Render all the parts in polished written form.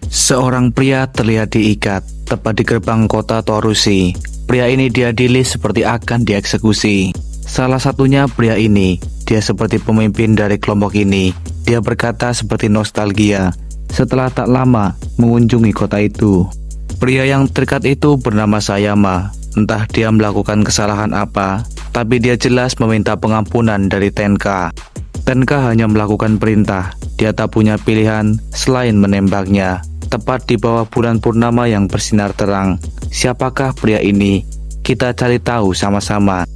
Seorang pria terlihat diikat tepat di gerbang kota Torusi. Pria ini diadili seperti akan dieksekusi. Salah satunya pria ini, dia seperti pemimpin dari kelompok ini. Dia berkata seperti nostalgia setelah tak lama mengunjungi kota itu. Pria yang terikat itu bernama Sayama. Entah dia melakukan kesalahan apa, tapi dia jelas meminta pengampunan dari Tenka. Tenka hanya melakukan perintah. Dia tak punya pilihan selain menembaknya. Tepat di bawah bulan purnama yang bersinar terang. Siapakah pria ini? Kita cari tahu sama-sama.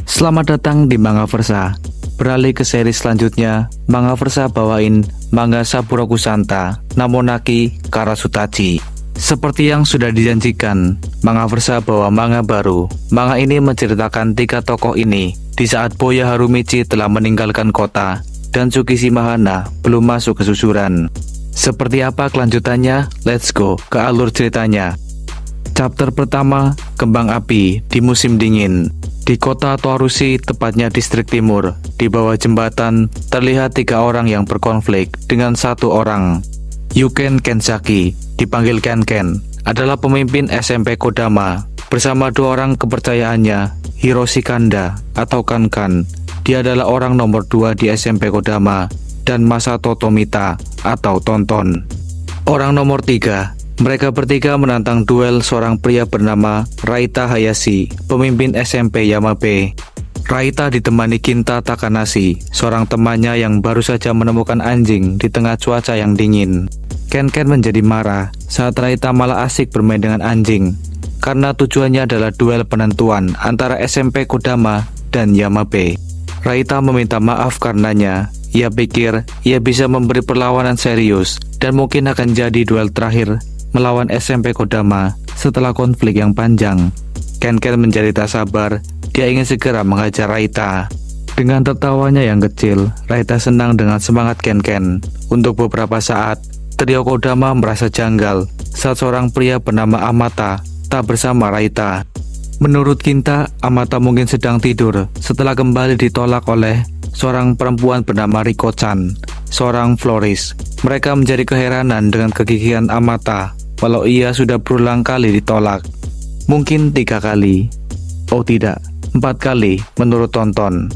Selamat datang di Mangaversa. Beralih ke seri selanjutnya, Mangaversa bawain manga Saburoku Santa Namonaki Karasutachi. Seperti yang sudah dijanjikan, Mangaversa bawa manga baru. Manga ini menceritakan 3 tokoh ini di saat Boya Harumichi telah meninggalkan kota dan Tsukishima Hana belum masuk kesusuran. Seperti apa kelanjutannya? Let's go ke alur ceritanya. Chapter pertama, Kembang Api di musim dingin. Di kota Torusi, tepatnya distrik timur, di bawah jembatan, terlihat 3 orang yang berkonflik dengan 1 orang. Yuken Kensaki, dipanggil Ken-Ken, adalah pemimpin SMP Kodama. Bersama 2 orang kepercayaannya, Hiroshi Kanda atau Kan-Kan. Dia adalah orang nomor 2 di SMP Kodama. Dan Masato Tomita atau Tonton. Orang nomor 3, mereka bertiga menantang duel seorang pria bernama Raita Hayashi, pemimpin SMP Yamabe. Raita ditemani Kinta Takanashi, seorang temannya yang baru saja menemukan anjing di tengah cuaca yang dingin. Ken-Ken menjadi marah saat Raita malah asik bermain dengan anjing, karena tujuannya adalah duel penentuan antara SMP Kodama dan Yamabe. Raita meminta maaf karenanya. Ia pikir ia bisa memberi perlawanan serius dan mungkin akan jadi duel terakhir melawan SMP Kodama setelah konflik yang panjang. Ken-Ken menjadi tak sabar, dia ingin segera menghajar Raita. Dengan tertawanya yang kecil, Raita senang dengan semangat Ken-Ken. Untuk beberapa saat, trio Kodama merasa janggal saat seorang pria bernama Amata tak bersama Raita. Menurut Kinta, Amata mungkin sedang tidur setelah kembali ditolak oleh seorang perempuan bernama Riko-chan, seorang floris. Mereka menjadi keheranan dengan kegigihan Amata, walau ia sudah berulang kali ditolak. Mungkin 3 kali. Oh tidak, 4 kali menurut Tonton.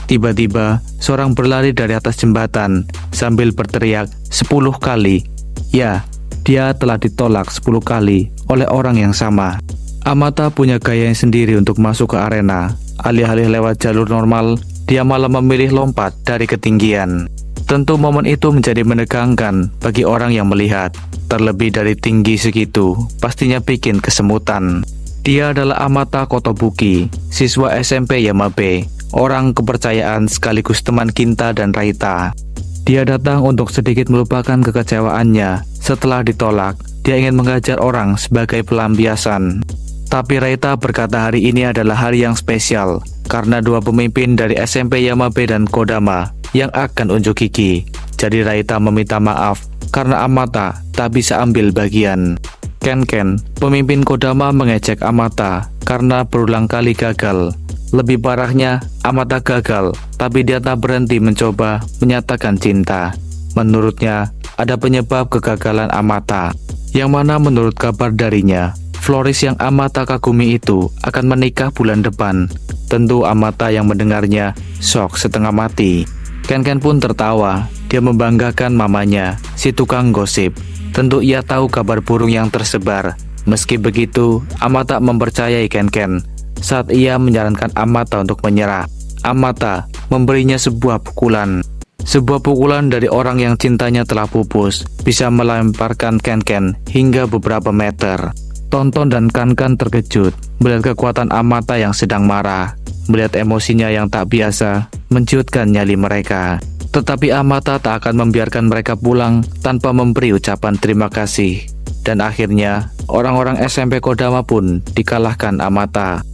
Tiba-tiba, seorang berlari dari atas jembatan sambil berteriak 10 kali. Ya, dia telah ditolak 10 kali oleh orang yang sama. Amata punya gaya yang sendiri untuk masuk ke arena. Alih-alih lewat jalur normal, dia malah memilih lompat dari ketinggian. Tentu momen itu menjadi menegangkan bagi orang yang melihat. Terlebih dari tinggi segitu, pastinya bikin kesemutan. Dia adalah Amata Kotobuki, siswa SMP Yamabe, orang kepercayaan sekaligus teman Kinta dan Raita. Dia datang untuk sedikit melupakan kekecewaannya. Setelah ditolak, dia ingin mengajar orang sebagai pelampiasan. Tapi Raita berkata hari ini adalah hari yang spesial karena 2 pemimpin dari SMP Yamabe dan Kodama yang akan unjuk gigi. Jadi Raita meminta maaf karena Amata tak bisa ambil bagian. Ken-Ken, pemimpin Kodama, mengejek Amata karena berulang kali gagal. Lebih parahnya, Amata gagal, tapi dia tak berhenti mencoba menyatakan cinta. Menurutnya, ada penyebab kegagalan Amata, yang mana menurut kabar darinya, floris yang Amata kagumi itu akan menikah bulan depan. Tentu Amata yang mendengarnya shock setengah mati. Ken-Ken pun tertawa. Dia membanggakan mamanya, si tukang gosip. Tentu ia tahu kabar burung yang tersebar. Meski begitu, Amata mempercayai Ken-Ken saat ia menyarankan Amata untuk menyerah. Amata memberinya sebuah pukulan. Sebuah pukulan dari orang yang cintanya telah pupus bisa melemparkan Ken-Ken hingga beberapa meter. Tonton dan Kan-Kan terkejut melihat kekuatan Amata yang sedang marah. Melihat emosinya yang tak biasa menciutkan nyali mereka. Tetapi Amata tak akan membiarkan mereka pulang tanpa memberi ucapan terima kasih. Dan akhirnya, orang-orang SMP Kodama pun dikalahkan Amata.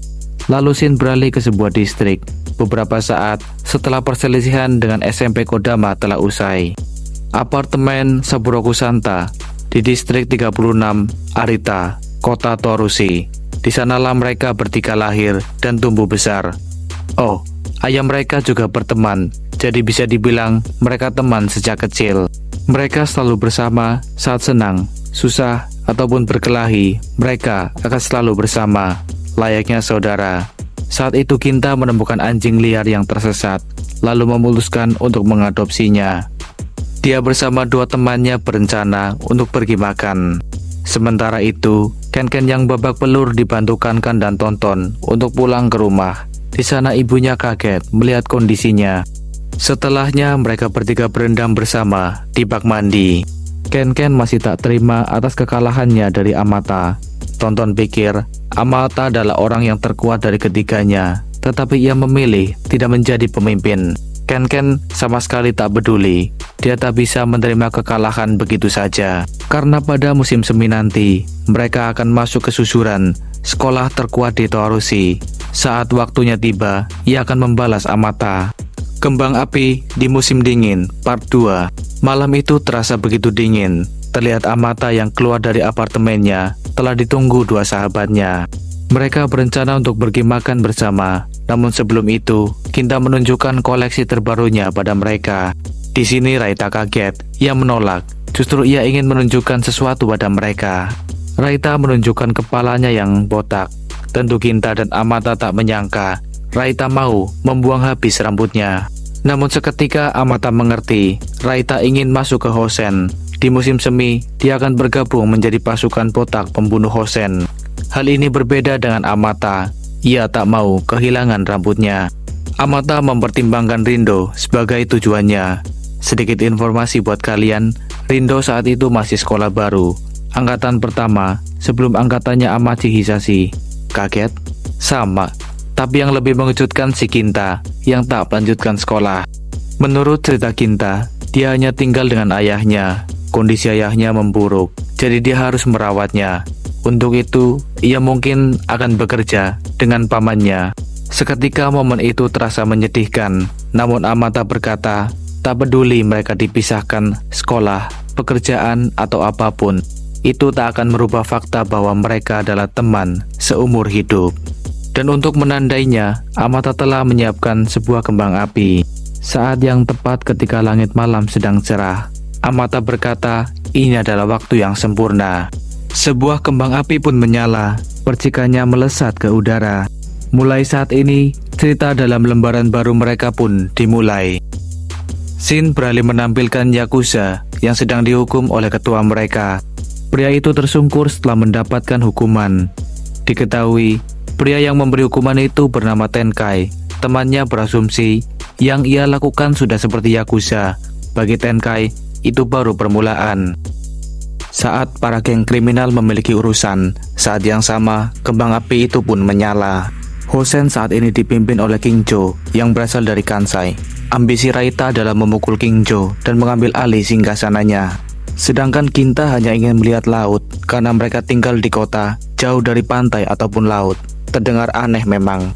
Lalu scene beralih ke sebuah distrik. Beberapa saat setelah perselisihan dengan SMP Kodama telah usai. Apartemen Saburoku Santa di distrik 36 Arita, kota Torusi. Di sanalah mereka bertiga lahir dan tumbuh besar. Oh, ayah mereka juga berteman, jadi bisa dibilang mereka teman sejak kecil. Mereka selalu bersama saat senang susah, ataupun berkelahi, mereka akan selalu bersama, layaknya saudara. Saat itu Kinta menemukan anjing liar yang tersesat, lalu memutuskan untuk mengadopsinya. Dia bersama dua temannya berencana untuk pergi makan. Sementara itu, Ken-Ken yang babak belur dibantu Kan-Kan dan Tonton untuk pulang ke rumah. Di sana ibunya kaget melihat kondisinya. Setelahnya mereka bertiga berendam bersama di bak mandi. Ken-Ken masih tak terima atas kekalahannya dari Amata. Tonton pikir Amata adalah orang yang terkuat dari ketiganya, tetapi ia memilih tidak menjadi pemimpin. Ken-Ken sama sekali tak peduli. Dia tak bisa menerima kekalahan begitu saja. Karena pada musim semi nanti, mereka akan masuk ke susuran sekolah terkuat di Toarushi. Saat waktunya tiba, ia akan membalas Amata. Kembang api di musim dingin, part 2. Malam itu terasa begitu dingin. Terlihat Amata yang keluar dari apartemennya telah ditunggu dua sahabatnya. Mereka berencana untuk pergi makan bersama. Namun sebelum itu, Kinta menunjukkan koleksi terbarunya pada mereka. Di sini Raita kaget. Ia menolak. Justru ia ingin menunjukkan sesuatu pada mereka. Raita menunjukkan kepalanya yang botak. Tentu Kinta dan Amata tak menyangka Raita mau membuang habis rambutnya. Namun seketika Amata mengerti Raita ingin masuk ke Hosen. Di musim semi, dia akan bergabung menjadi pasukan botak pembunuh Hosen. Hal ini berbeda dengan Amata. Ia tak mau kehilangan rambutnya. Amata mempertimbangkan Rindo sebagai tujuannya. Sedikit informasi buat kalian, Rindo saat itu masih sekolah baru, angkatan pertama sebelum angkatannya Amachi Hisashi. Kaget? Sama. Tapi yang lebih mengejutkan si Kinta yang tak melanjutkan sekolah. Menurut cerita Kinta, dia hanya tinggal dengan ayahnya. Kondisi ayahnya memburuk, jadi dia harus merawatnya. Untuk itu, ia mungkin akan bekerja dengan pamannya. Seketika momen itu terasa menyedihkan. Namun Amata berkata, tak peduli mereka dipisahkan sekolah, pekerjaan, atau apapun. Itu tak akan merubah fakta bahwa mereka adalah teman seumur hidup. Dan untuk menandainya, Amata telah menyiapkan sebuah kembang api. Saat yang tepat ketika langit malam sedang cerah, Amata berkata, ini adalah waktu yang sempurna. Sebuah kembang api pun menyala, percikannya melesat ke udara. Mulai saat ini, cerita dalam lembaran baru mereka pun dimulai. Shin beralih menampilkan Yakuza yang sedang dihukum oleh ketua mereka. Pria itu tersungkur setelah mendapatkan hukuman. Diketahui, pria yang memberi hukuman itu bernama Tenkai. Temannya berasumsi yang ia lakukan sudah seperti Yakuza. Bagi Tenkai, itu baru permulaan. Saat para geng kriminal memiliki urusan, saat yang sama, kembang api itu pun menyala. Hosen saat ini dipimpin oleh King Jo yang berasal dari Kansai. Ambisi Raita adalah memukul King Jo dan mengambil alih singgasananya. Sedangkan Kinta hanya ingin melihat laut karena mereka tinggal di kota, jauh dari pantai ataupun laut. Terdengar aneh memang.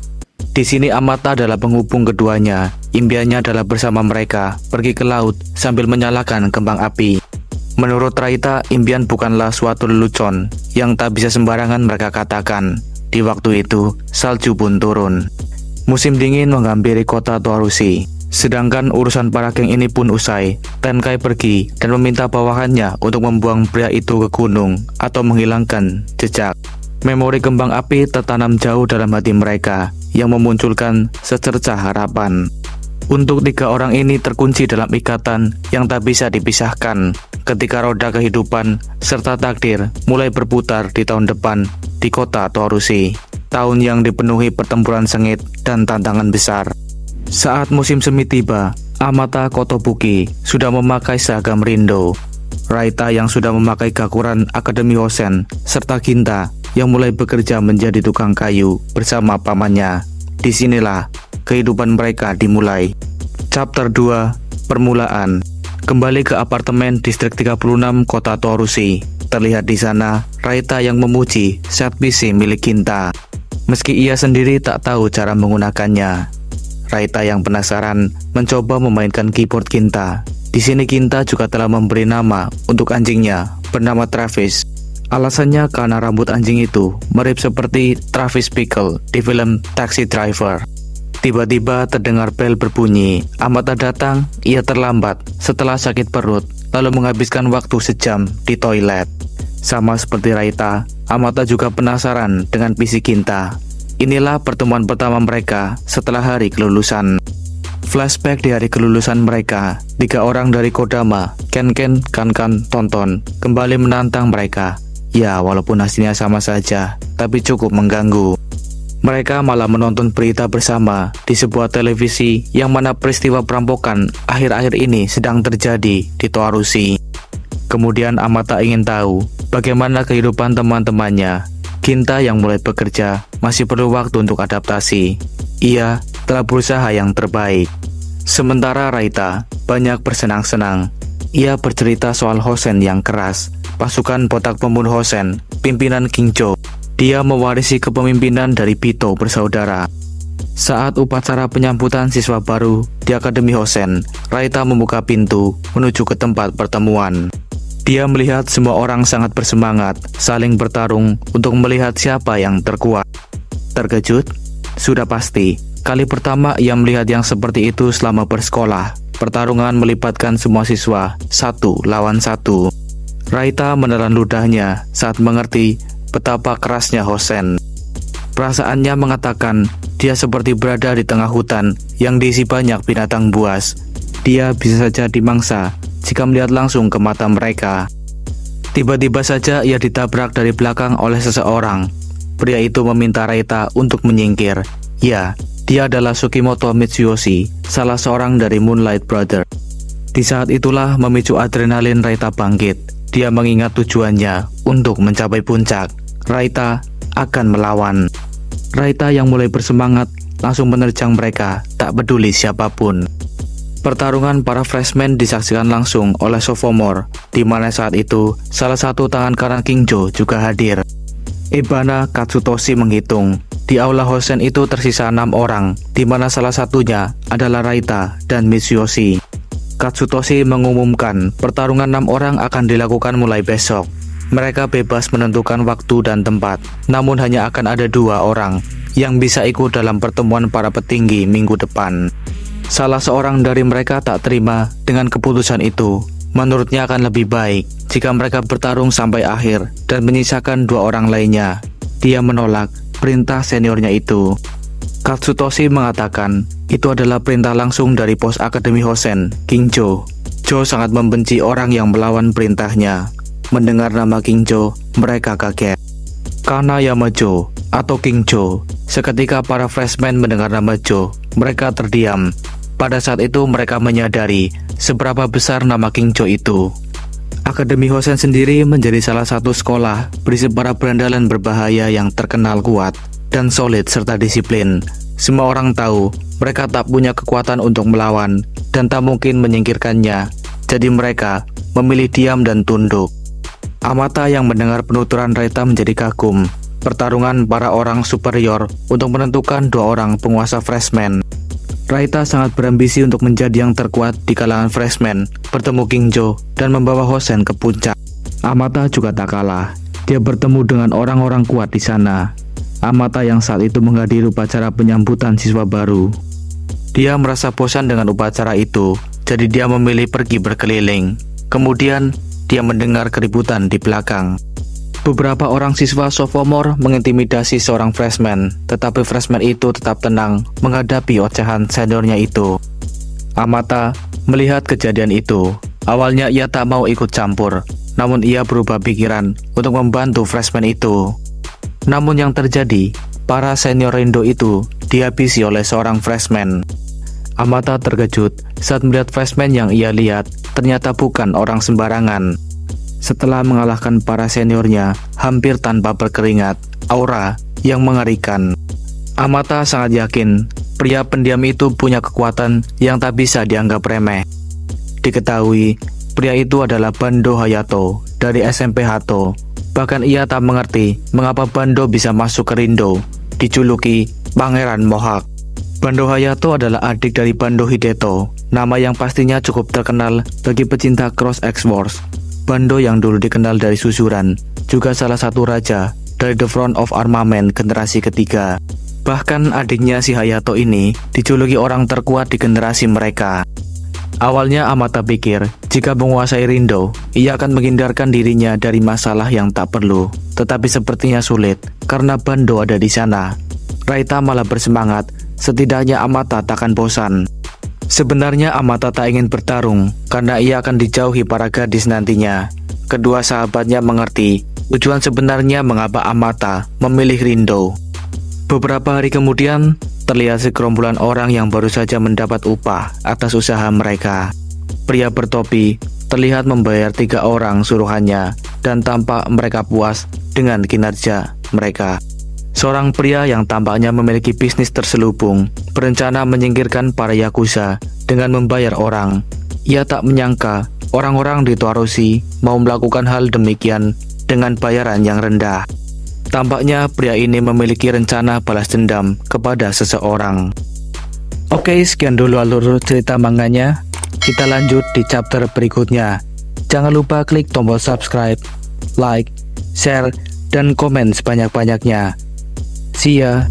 Di sini Amata adalah penghubung keduanya. Impiannya adalah bersama mereka pergi ke laut sambil menyalakan kembang api. Menurut Raita, impian bukanlah suatu lelucon yang tak bisa sembarangan mereka katakan. Di waktu itu, salju pun turun. Musim dingin menghampiri kota Toarushi. Sedangkan urusan para geng ini pun usai. Tenkai pergi dan meminta bawahannya untuk membuang pria itu ke gunung atau menghilangkan jejak. Memori kembang api tertanam jauh dalam hati mereka yang memunculkan secercah harapan. Untuk tiga orang ini terkunci dalam ikatan yang tak bisa dipisahkan ketika roda kehidupan serta takdir mulai berputar di tahun depan di kota Toarushi. Tahun yang dipenuhi pertempuran sengit dan tantangan besar. Saat musim semi tiba, Amata Kotobuki sudah memakai seragam Rindo. Raita yang sudah memakai gakuran Akademi Hosen, serta Kinta yang mulai bekerja menjadi tukang kayu bersama pamannya. Disinilah kehidupan mereka dimulai. Chapter 2, Permulaan. Kembali ke apartemen distrik 36 kota Toarushi. Terlihat di sana Raita yang memuji set PC milik Kinta. Meski ia sendiri tak tahu cara menggunakannya. Raita yang penasaran mencoba memainkan keyboard Kinta. Di sini Kinta juga telah memberi nama untuk anjingnya bernama Travis. Alasannya karena rambut anjing itu mirip seperti Travis Bickle di film Taxi Driver. Tiba-tiba terdengar bel berbunyi. Amata datang, ia terlambat setelah sakit perut, lalu menghabiskan waktu sejam di toilet. Sama seperti Raita, Amata juga penasaran dengan fisik Ginta. Inilah pertemuan pertama mereka setelah hari kelulusan. Flashback di hari kelulusan mereka, 3 orang dari Kodama, Ken-Ken, Kan-Kan, Tonton, kembali menantang mereka. Ya, walaupun hasilnya sama saja, tapi cukup mengganggu. Mereka malah menonton berita bersama di sebuah televisi yang mana peristiwa perampokan akhir-akhir ini sedang terjadi di Toarushi. Kemudian Amata ingin tahu bagaimana kehidupan teman-temannya. Ginta yang mulai bekerja masih perlu waktu untuk adaptasi. Ia telah berusaha yang terbaik. Sementara Raita banyak bersenang-senang. Ia bercerita soal Hosen yang keras, pasukan botak pembunuh Hosen, pimpinan Kingjo. Dia mewarisi kepemimpinan dari Pito bersaudara. Saat upacara penyambutan siswa baru di Akademi Hosen, Raita membuka pintu menuju ke tempat pertemuan. Dia melihat semua orang sangat bersemangat, saling bertarung untuk melihat siapa yang terkuat. Terkejut? Sudah pasti. Kali pertama ia melihat yang seperti itu selama bersekolah. Pertarungan melibatkan semua siswa, 1 lawan 1. Raita menelan ludahnya saat mengerti betapa kerasnya Hosen. Perasaannya mengatakan dia seperti berada di tengah hutan yang diisi banyak binatang buas. Dia bisa saja dimangsa jika melihat langsung ke mata mereka. Tiba-tiba saja ia ditabrak dari belakang oleh seseorang. Pria itu meminta Raita untuk menyingkir. Ya, dia adalah Tsukimoto Mitsuyoshi, salah seorang dari Moonlight Brother. Di saat itulah memicu adrenalin Raita bangkit. Dia mengingat tujuannya untuk mencapai puncak. Raita akan melawan. Raita yang mulai bersemangat langsung menerjang mereka, tak peduli siapapun. Pertarungan para freshmen disaksikan langsung oleh sophomore, di mana saat itu salah satu tangan kanan Kingjo juga hadir. Ebana Katsutoshi menghitung. Di aula Hosen itu tersisa 6 orang, di mana salah satunya adalah Raita dan Mitsuyoshi. Katsutoshi mengumumkan pertarungan 6 orang akan dilakukan mulai besok. Mereka bebas menentukan waktu dan tempat, namun hanya akan ada 2 orang yang bisa ikut dalam pertemuan para petinggi minggu depan. Salah seorang dari mereka tak terima dengan keputusan itu. Menurutnya akan lebih baik jika mereka bertarung sampai akhir dan menyisakan 2 orang lainnya. Dia menolak perintah seniornya itu. Katsutoshi mengatakan itu adalah perintah langsung dari pos Akademi Hosen, Kingjo. Jo sangat membenci orang yang melawan perintahnya. Mendengar nama Kingjo, mereka kaget. Kana Yamajo atau Kingjo. Seketika para freshmen mendengar nama Jo, mereka terdiam. Pada saat itu mereka menyadari seberapa besar nama Kingjo itu. Akademi Hosen sendiri menjadi salah satu sekolah berisi para berandalan berbahaya yang terkenal kuat dan solid serta disiplin. Semua orang tahu mereka tak punya kekuatan untuk melawan dan tak mungkin menyingkirkannya. Jadi mereka memilih diam dan tunduk. Amata yang mendengar penuturan Raita menjadi kagum. Pertarungan para orang superior untuk menentukan 2 orang penguasa freshmen. Raita sangat berambisi untuk menjadi yang terkuat di kalangan freshmen, bertemu Kingjo dan membawa Hosen ke puncak. Amata juga tak kalah. Dia bertemu dengan orang-orang kuat di sana. Amata yang saat itu menghadiri upacara penyambutan siswa baru. Dia merasa bosan dengan upacara itu, jadi dia memilih pergi berkeliling. Kemudian dia mendengar keributan di belakang. Beberapa orang siswa sophomore mengintimidasi seorang freshman, tetapi freshman itu tetap tenang menghadapi ocehan seniornya itu. Amata melihat kejadian itu. Awalnya ia tak mau ikut campur, namun ia berubah pikiran untuk membantu freshman itu. Namun yang terjadi, para senior Rindo itu dihabisi oleh seorang freshman. Amata terkejut saat melihat freshman yang ia lihat ternyata bukan orang sembarangan. Setelah mengalahkan para seniornya hampir tanpa berkeringat, aura yang mengerikan. Amata sangat yakin pria pendiam itu punya kekuatan yang tak bisa dianggap remeh. Diketahui pria itu adalah Bando Hayato dari SMP Hato. Bahkan ia tak mengerti mengapa Bando bisa masuk ke Rindo, dijuluki Pangeran Mohawk. Bando Hayato adalah adik dari Bando Hideto, nama yang pastinya cukup terkenal bagi pecinta Cross X Wars. Bando yang dulu dikenal dari Susuran, juga salah satu raja dari The Front of Armament generasi ketiga. Bahkan adiknya si Hayato ini dijuluki orang terkuat di generasi mereka. Awalnya Amata pikir jika menguasai Rindo, ia akan menghindarkan dirinya dari masalah yang tak perlu. Tetapi sepertinya sulit karena Bando ada di sana. Raita malah bersemangat, setidaknya Amata takkan bosan. Sebenarnya Amata tak ingin bertarung karena ia akan dijauhi para gadis nantinya. Kedua sahabatnya mengerti tujuan sebenarnya mengapa Amata memilih Rindo. Beberapa hari kemudian, terlihat segerombolan orang yang baru saja mendapat upah atas usaha mereka. Pria bertopi terlihat membayar 3 orang suruhannya dan tampak mereka puas dengan kinerja mereka. Seorang pria yang tampaknya memiliki bisnis terselubung berencana menyingkirkan para yakuza dengan membayar orang. Ia tak menyangka orang-orang di Toarushi mau melakukan hal demikian dengan bayaran yang rendah. Tampaknya pria ini memiliki rencana balas dendam kepada seseorang. Oke, sekian dulu alur cerita manganya. Kita lanjut di chapter berikutnya. Jangan lupa klik tombol subscribe, like, share, dan komen sebanyak-banyaknya. See ya!